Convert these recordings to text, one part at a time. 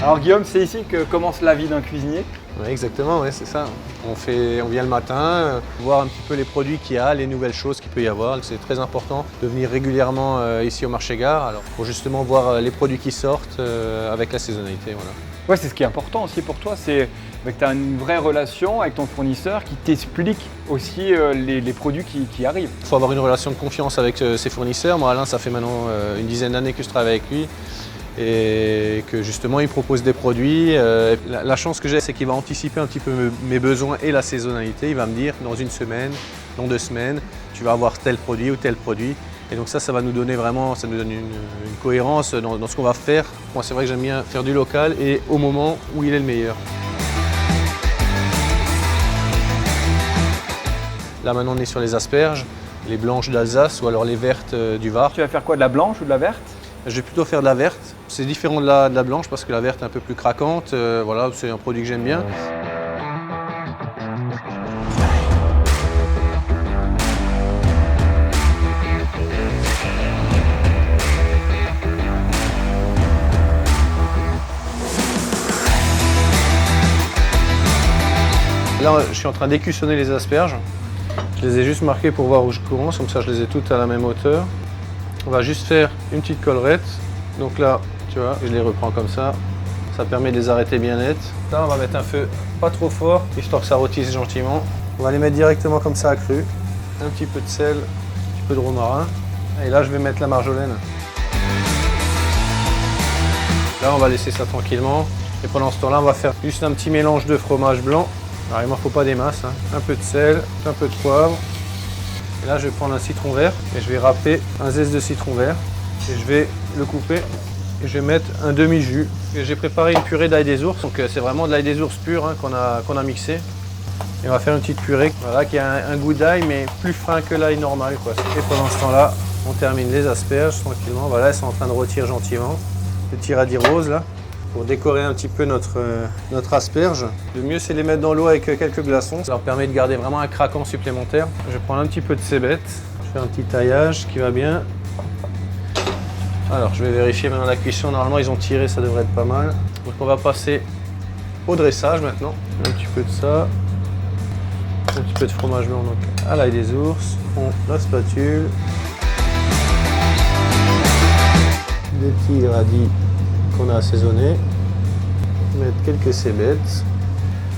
Alors Guillaume, c'est ici que commence la vie d'un cuisinier. Ouais, exactement, ouais, c'est ça. On vient le matin, voir un petit peu les produits qu'il y a, les nouvelles choses qu'il peut y avoir. C'est très important de venir régulièrement ici au marché gare alors, pour justement voir les produits qui sortent avec la saisonnalité. Voilà. Ouais, c'est ce qui est important aussi pour toi, c'est que tu as une vraie relation avec ton fournisseur qui t'explique aussi les produits qui arrivent. Il faut avoir une relation de confiance avec ses fournisseurs. Moi, Alain, ça fait maintenant une dizaine d'années que je travaille avec lui. Et que justement il propose des produits. La chance que j'ai, c'est qu'il va anticiper un petit peu mes besoins et la saisonnalité. Il va me dire dans une semaine, dans 2 semaines, tu vas avoir tel produit ou tel produit. Et donc ça va nous donner vraiment, ça nous donne une cohérence dans ce qu'on va faire. Moi c'est vrai que j'aime bien faire du local et au moment où il est le meilleur. Là maintenant on est sur les asperges, les blanches d'Alsace ou alors les vertes du Var. Tu vas faire quoi, de la blanche ou de la verte? Je vais plutôt faire de la verte. C'est différent de la blanche parce que la verte est un peu plus craquante. Voilà, c'est un produit que j'aime bien. Là, je suis en train d'écussonner les asperges. Je les ai juste marquées pour voir où je commence, comme ça je les ai toutes à la même hauteur. On va juste faire une petite collerette. Donc là, tu vois, je les reprends comme ça. Ça permet de les arrêter bien net. Là, on va mettre un feu pas trop fort, histoire que ça rôtisse gentiment. On va les mettre directement comme ça à cru. Un petit peu de sel, un petit peu de romarin. Et là, je vais mettre la marjolaine. Là, on va laisser ça tranquillement. Et pendant ce temps-là, on va faire juste un petit mélange de fromage blanc. Alors, il ne m'en faut pas des masses. Hein. Un peu de sel, un peu de poivre. Et là, je vais prendre un citron vert et je vais râper un zeste de citron vert. Et je vais le couper et je vais mettre un demi-jus. J'ai préparé une purée d'ail des ours, donc c'est vraiment de l'ail des ours pur hein, qu'on a mixé. Et on va faire une petite purée voilà, qui a un goût d'ail mais plus fin que l'ail normal. Quoi. Et pendant ce temps-là, on termine les asperges tranquillement. Voilà, elles sont en train de rôtir gentiment. Petit radis rose là, pour décorer un petit peu notre asperge. Le mieux c'est de les mettre dans l'eau avec quelques glaçons. Ça leur permet de garder vraiment un craquant supplémentaire. Je vais prendre un petit peu de cébette. Je fais un petit taillage qui va bien. Alors je vais vérifier maintenant la cuisson. Normalement ils ont tiré, ça devrait être pas mal. Donc on va passer au dressage maintenant. Un petit peu de ça. Un petit peu de fromage blanc donc à l'ail des ours. On prend la spatule. Des petits radis qu'on a assaisonnés. Mettre quelques cébettes.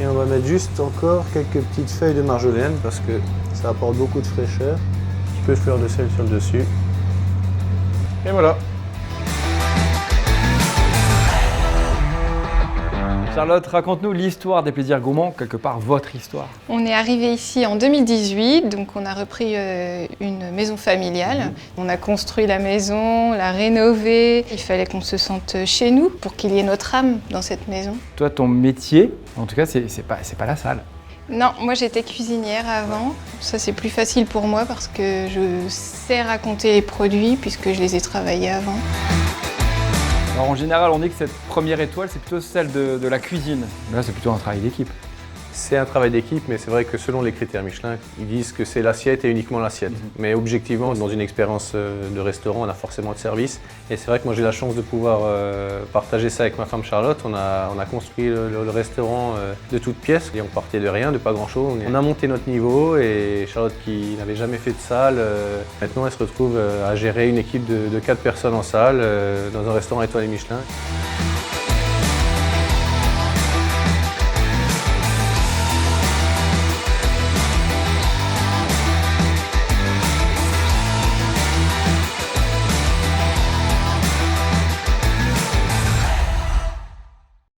Et on va mettre juste encore quelques petites feuilles de marjolaine parce que ça apporte beaucoup de fraîcheur. Un petit peu de fleur de sel sur le dessus. Et voilà. Charlotte, raconte-nous l'histoire des plaisirs gourmands, quelque part votre histoire. On est arrivé ici en 2018, donc on a repris une maison familiale. On a construit la maison, l'a rénovée. Il fallait qu'on se sente chez nous pour qu'il y ait notre âme dans cette maison. Toi, ton métier, en tout cas, c'est pas la salle. Non, moi j'étais cuisinière avant. Ça c'est plus facile pour moi parce que je sais raconter les produits puisque je les ai travaillés avant. Alors en général, on dit que cette première étoile, c'est plutôt celle de la cuisine. Là, c'est plutôt un travail d'équipe. C'est un travail d'équipe, mais c'est vrai que selon les critères Michelin, ils disent que c'est l'assiette et uniquement l'assiette. Mais objectivement, dans une expérience de restaurant, on a forcément de service. Et c'est vrai que moi j'ai la chance de pouvoir partager ça avec ma femme Charlotte. On a construit le restaurant de toutes pièces et on partait de rien, de pas grand-chose. On a monté notre niveau et Charlotte qui n'avait jamais fait de salle, maintenant elle se retrouve à gérer une équipe de 4 personnes en salle dans un restaurant étoilé Michelin.